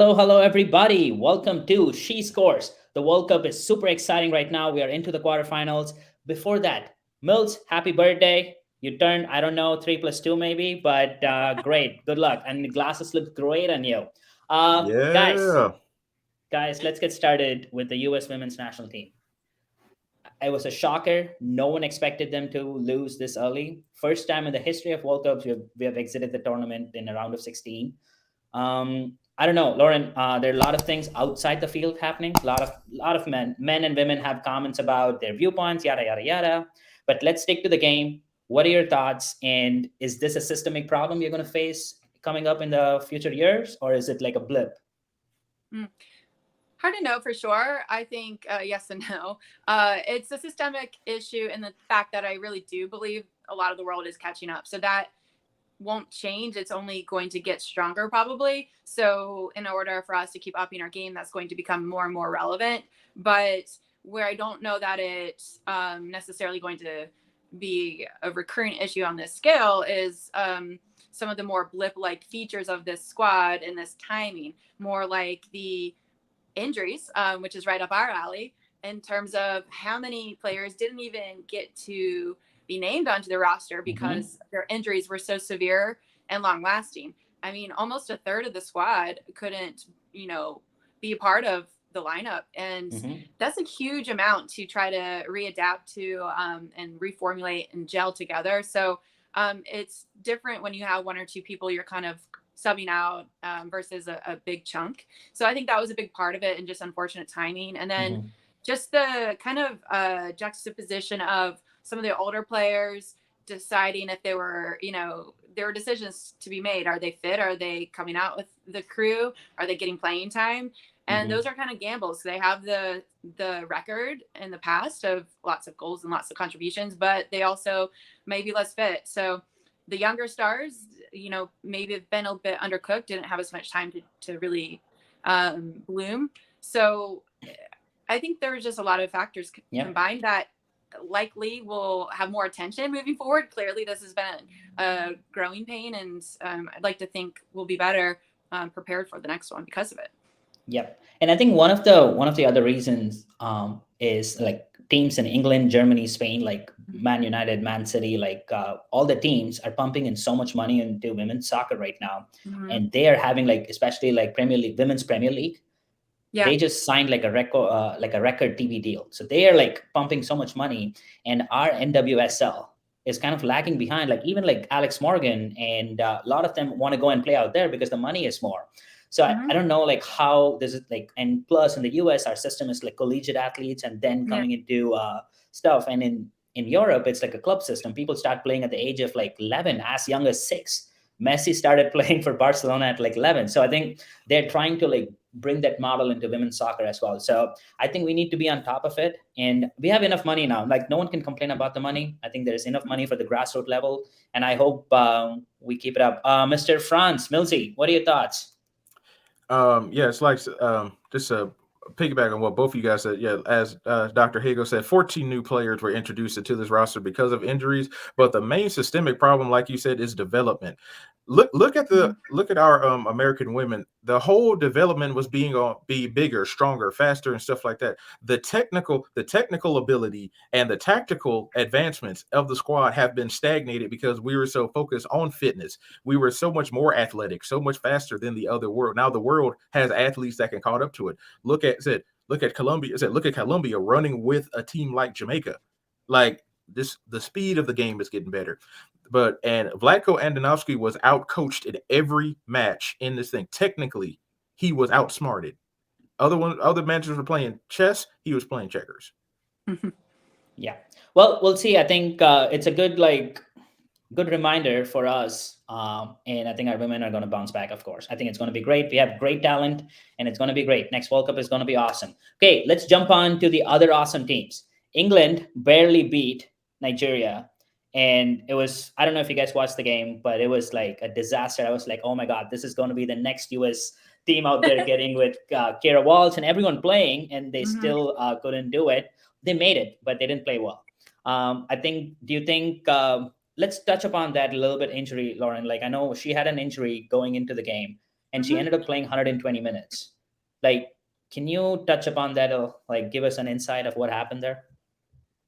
Hello, everybody. Welcome to She Scores. The World Cup is super exciting right now. We are into the quarterfinals. Before that, Mills, happy birthday. You turned, I don't know, 3 plus 2 maybe, but great. Good luck. And the glasses look great on you. Guys, Yeah. let's get started with the US women's national team. It was a shocker. No one expected them to lose this early. First time in the history of World Cups we have exited the tournament in a round of 16. I don't know, Lauren. There are a lot of things outside the field happening. A lot of men and women have comments about their viewpoints, yada yada yada. But let's stick to the game. What are your thoughts? And is this a systemic problem you're going to face coming up in the future years, or is it like a blip? Mm. Hard to know for sure. I think yes and no. It's a systemic issue in the fact that I really do believe a lot of the world is catching up. So that won't change. It's only going to get stronger probably. So in order for us to keep upping our game, that's going to become more and more relevant. But where I don't know that it's necessarily going to be a recurring issue on this scale is some of the more blip-like features of this squad and this timing, more like the injuries, which is right up our alley in terms of how many players didn't even get to be named onto the roster Mm-hmm. because their injuries were so severe and long lasting. I mean, almost a third of the squad couldn't, be a part of the lineup. And Mm-hmm. that's a huge amount to try to readapt to and reformulate and gel together. So it's different when you have one or two people you're kind of subbing out versus a big chunk. So I think that was a big part of it and just unfortunate timing. And then Mm-hmm. just the kind of juxtaposition of some of the older players deciding if they were, there were decisions to be made. Are they fit? Are they coming out with the crew? Are they getting playing time? And Mm-hmm. those are kind of gambles. They have the record in the past of lots of goals and lots of contributions, but they also may be less fit. So the younger stars, maybe have been a bit undercooked, didn't have as much time to really bloom. So I think there was just a lot of factors Yep. combined that likely will have more attention moving forward. Clearly, this has been a growing pain, and I'd like to think we'll be better prepared for the next one because of it. Yep. And I think one of the other reasons is like teams in England, Germany, Spain, like Man United, Man City, like all the teams are pumping in so much money into women's soccer right now, Mm-hmm. and they are having like especially like Premier League, women's Premier League. Yeah. They just signed like a record TV deal, so they are like pumping so much money, and our NWSL is kind of lagging behind. Like even like Alex Morgan and a lot of them want to go and play out there because the money is more. So I Mm-hmm. don't know like how this is like, and plus in the US our system is like collegiate athletes and then Yeah. coming into stuff, and in Europe it's like a club system. People start playing at the age of like 11, as young as 6. Messi started playing for Barcelona at like 11. So I think they're trying to like bring that model into women's soccer as well. So I think we need to be on top of it, and we have enough money now. Like no one can complain about the money. I think there's enough money for the grassroots level, and I hope we keep it up. Mr. Franz Milsey, what are your thoughts? Yeah, it's like just piggyback on what both of you guys said. Yeah, as Dr. Hago said, 14 new players were introduced into this roster because of injuries. But the main systemic problem, like you said, is development. Look at our American women. The whole development was being on be bigger, stronger, faster, and stuff like that. The technical ability and the tactical advancements of the squad have been stagnated because we were so focused on fitness. We were so much more athletic, so much faster than the other world. Now the world has athletes that can caught up to it. Look at Colombia. Look at Colombia running with a team like Jamaica. Like this, the speed of the game is getting better. And Vlatko Andonovski was outcoached in every match in this thing. Technically, he was outsmarted. Other managers were playing chess. He was playing checkers. Yeah. Well, we'll see. I think it's a good reminder for us. And I think our women are going to bounce back, of course. I think it's going to be great. We have great talent, and it's going to be great. Next World Cup is going to be awesome. Okay, let's jump on to the other awesome teams. England barely beat Nigeria. And it was, I don't know if you guys watched the game, but it was like a disaster. I was like, oh my God, this is going to be the next US team out there getting with Kara Walsh and everyone playing, and they Mm-hmm. still couldn't do it. They made it, but they didn't play well. I think, do you think let's touch upon that a little bit, injury, Lauren? Like I know she had an injury going into the game. and she ended up playing 120 minutes. Like, can you touch upon that, or like give us an insight of what happened there?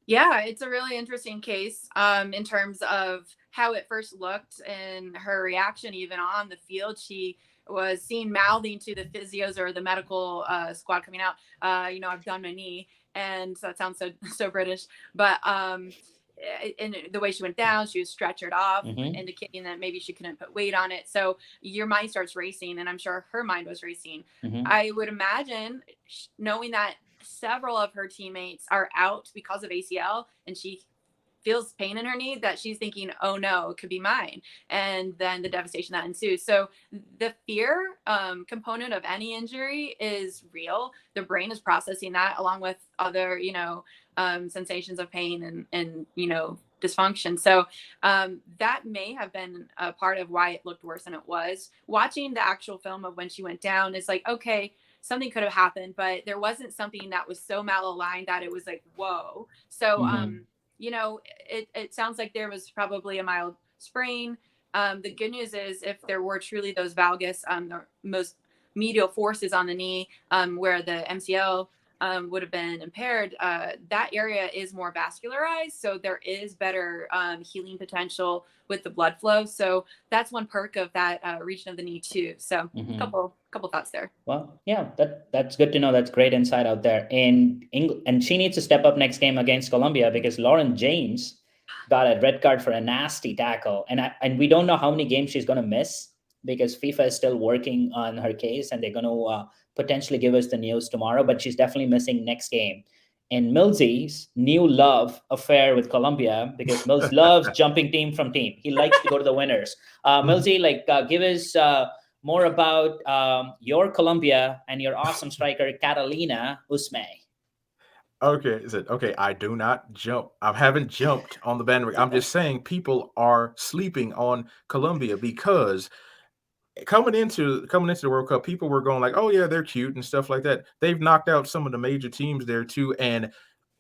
Yeah, it's a really interesting case in terms of how it first looked and her reaction even on the field. She was seen mouthing to the physios or the medical squad coming out, I've done my knee. And so that sounds so British. But in the way she went down, she was stretchered off, indicating that maybe she couldn't put weight on it. So your mind starts racing, and I'm sure her mind was racing. I would imagine, knowing that several of her teammates are out because of ACL and she feels pain in her knee, that she's thinking, oh no, it could be mine. And then the devastation that ensues. So the fear component of any injury is real. The brain is processing that along with other, sensations of pain and dysfunction. So that may have been a part of why it looked worse than it was. Watching the actual film of when she went down, it's like, okay, something could have happened, but there wasn't something that was so malaligned that it was like, whoa. So, it sounds like there was probably a mild sprain. The good news is, if there were truly those valgus, the most medial forces on the knee, where the MCL would have been impaired, that area is more vascularized. So there is better healing potential with the blood flow. So that's one perk of that region of the knee too. So couple thoughts there. Well, yeah, that's good to know. That's great insight out there. And she needs to step up next game against Colombia, because Lauren James got a red card for a nasty tackle. And we don't know how many games she's going to miss, because FIFA is still working on her case, and they're going to potentially give us the news tomorrow, but she's definitely missing next game. And Millsy's new love affair with Colombia, because Mills loves jumping team from team. He likes to go to the winners. Millsy, give us more about your Colombia and your awesome striker, Catalina Usme. Okay? I do not jump. I haven't jumped on the bandwagon. I'm just saying people are sleeping on Colombia, because coming into the World Cup, people were going like, oh yeah, they're cute and stuff like that. They've knocked out some of the major teams there too. And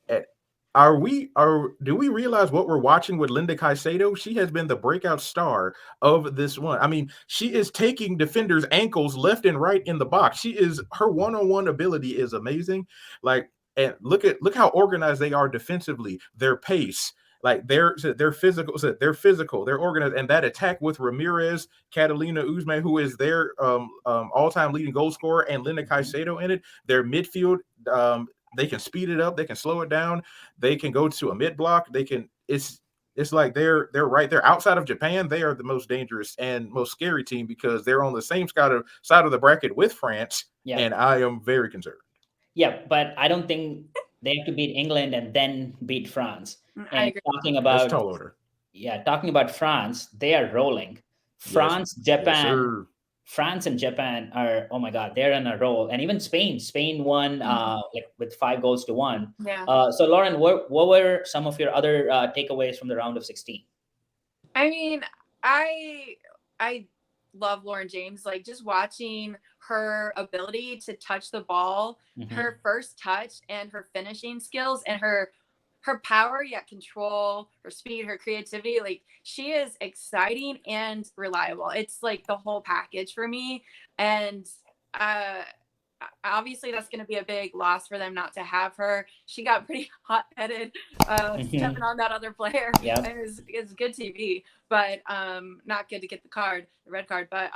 do we realize what we're watching with Linda Caicedo? She has been the breakout star of this one. I mean, she is taking defenders' ankles left and right in the box. Her one-on-one ability is amazing. And look how organized they are defensively. Their pace, they're physical. They're organized. And that attack with Ramirez, Catalina Usme, who is their all-time leading goal scorer, and Linda Caicedo in it. Their midfield. They can speed it up. They can slow it down. They can go to a mid block. It's like they're right there. Outside of Japan, they are the most dangerous and most scary team, because they're on the same side of the bracket with France. Yeah. And I am very concerned. Yeah, but I don't think they have to beat England and then beat France. I agree. That's tall order. Yeah, talking about France, they are rolling. France, yes. Japan. Yes, France and Japan are, oh my God, they're in a roll. And even Spain won with 5-1. Yeah. So Lauren, what were some of your other takeaways from the round of 16? I mean, I love Lauren James. Like, just watching her ability to touch the ball, her first touch, and her finishing skills, and her power, yet control, her speed, her creativity. Like, she is exciting and reliable. It's like the whole package for me. And obviously that's going to be a big loss for them not to have her. She got pretty hot-headed stepping on that other player. Yeah. It was good TV, but not good to get the red card. But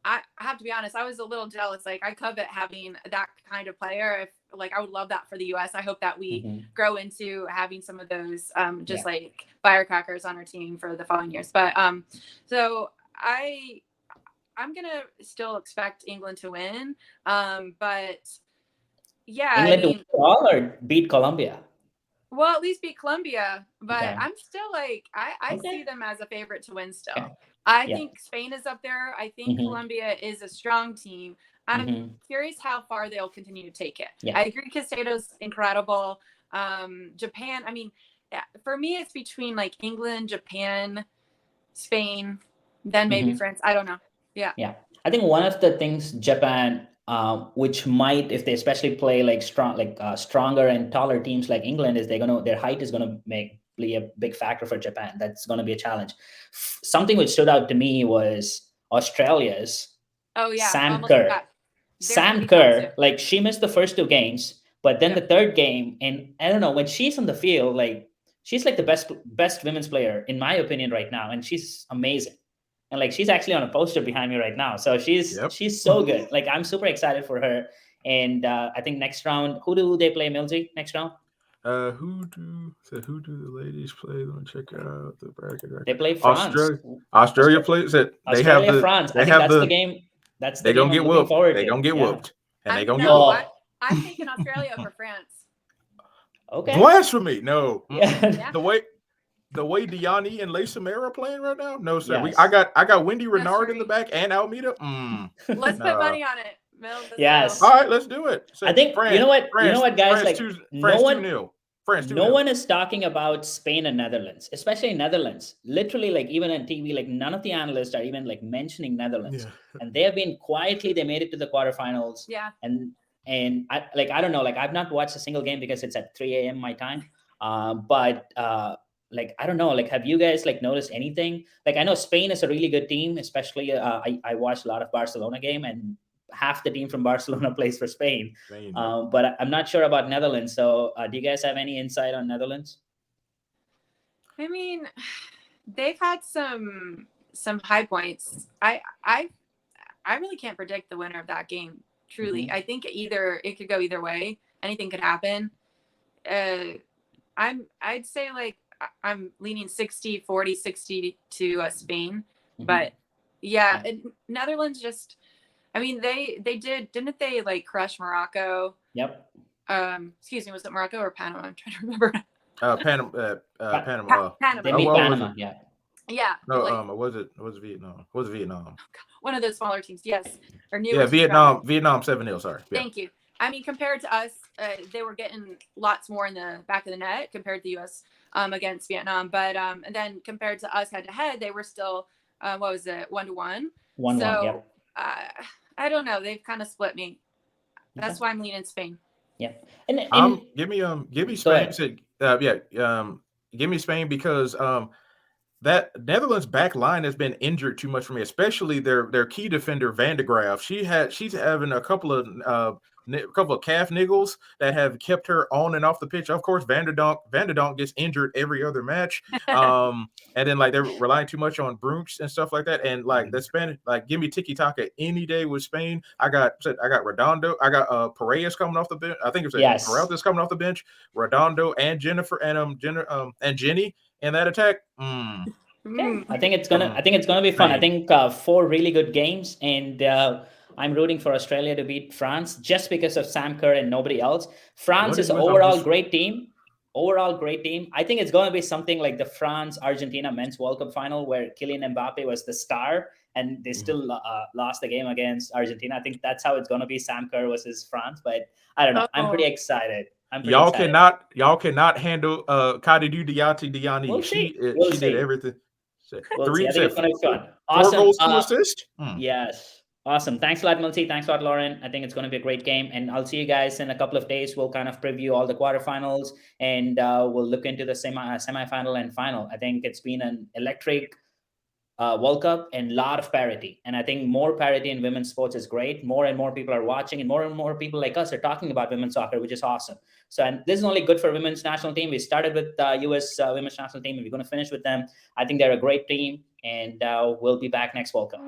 I have to be honest, I was a little jealous. Like, I covet having that kind of player. I would love that for the U.S. I hope that we grow into having some of those like firecrackers on our team for the following years. But so I'm going to still expect England to win. But yeah. England to win all or beat Colombia? Well, at least beat Colombia. But okay. I'm still I see them as a favorite to win still. Okay. I think Spain is up there. I think Colombia is a strong team. I'm curious how far they'll continue to take it. Yeah. I agree. Caicedo's incredible. Japan, I mean, for me, it's between England, Japan, Spain, then maybe France. I don't know. Yeah. Yeah. I think one of the things Japan, which might, if they especially play stronger and taller teams like England, is their height is going to be a big factor for Japan. That's going to be a challenge. Something which stood out to me was Australia's Oh yeah, Sam almost Kerr. forgot. Sam Kerr, like she missed the first 2 games, but then the third game, and I don't know, when she's on the field, like she's like the best women's player in my opinion right now, and she's amazing. And like she's actually on a poster behind me right now, so she's so good. Like I'm super excited for her. And I think next round, who do they play, Milsey, next round? Who do the ladies play? Let me check out the bracket. They play France. Australia plays it. They Australia, have France. They I think have that's the game. That's the they game gonna I'm get looking whooped. forward to. They gonna get whooped, and they gonna get No, whooped. I'm taking Australia over France. Okay. Blasphemy! No. Yeah. The way Diani and Lisa Mara are playing right now, no sir. Yes. I got Wendy Renard in the back and Almeida. Let's put money on it, Mil. Yes. All right, let's do it. I think France, you know what, guys. France, Like no one is talking about Spain and Netherlands, especially Netherlands. Literally, like even on TV, like none of the analysts are even like mentioning Netherlands, and they have been quietly. They made it to the quarterfinals. Yeah. And I don't know, like I've not watched a single game because it's at 3 a.m. my time. But like I don't know, like have you guys like noticed anything? Like I know Spain is a really good team, especially I watched a lot of Barcelona game, and half the team from Barcelona plays for Spain. But I'm not sure about Netherlands. So do you guys have any insight on Netherlands? I mean, they've had some high points. I really can't predict the winner of that game. Truly, I think it could go either way. Anything could happen. I'd say like I'm leaning 60-40 to Spain, but yeah, Netherlands just. I mean, didn't they like crush Morocco? Yep. Excuse me, was it Morocco or Panama? I'm trying to remember. Panama. Panama. They beat Panama. Yeah. Yeah. No, was it Vietnam? Was Vietnam? One of those smaller teams, yes. Or yeah, Vietnam 7-0, sorry. Yeah. Thank you. I mean, compared to us, they were getting lots more in the back of the net compared to the U.S. Against Vietnam. But and then compared to us head to head, they were still, 1-1? 1-1, so, I don't know. They've kind of split me. That's why I'm leaning Spain. Yeah. And give me Spain. Give me Spain because that Netherlands back line has been injured too much for me, especially their key defender Van de Graaf. She's having a couple of calf niggles that have kept her on and off the pitch. Of course, Van de Donk gets injured every other match. And then like they're relying too much on Brunks and stuff like that. And like the Spanish, like give me tiki taka any day with Spain. I got Redondo. I got Paredes coming off the bench. I think it's Peralta's coming off the bench. Redondo and Jennifer and Jenny in that attack. Yeah, I think it's gonna be fun. I think 4 really good games, and I'm rooting for Australia to beat France just because of Sam Kerr and nobody else. France is overall great team. I think it's going to be something like the France-Argentina men's World Cup final where Kylian Mbappe was the star and they still lost the game against Argentina. I think that's how it's going to be, Sam Kerr versus France. But I don't know. I'm pretty excited. Y'all cannot handle Kadidou Diani. We'll she see. Did everything. We'll see. I think it's going to be fun. Awesome. 4 goals, 2 assists. Yes. Awesome. Thanks a lot, Milty. Thanks a lot, Lauren. I think it's going to be a great game. And I'll see you guys in a couple of days. We'll kind of preview all the quarterfinals and we'll look into the semifinal and final. I think it's been an electric World Cup and a lot of parity. And I think more parity in women's sports is great. More and more people are watching and more people like us are talking about women's soccer, which is awesome. So, and this is only good for women's national team. We started with the U.S. Women's national team and we're going to finish with them. I think they're a great team and we'll be back next World Cup.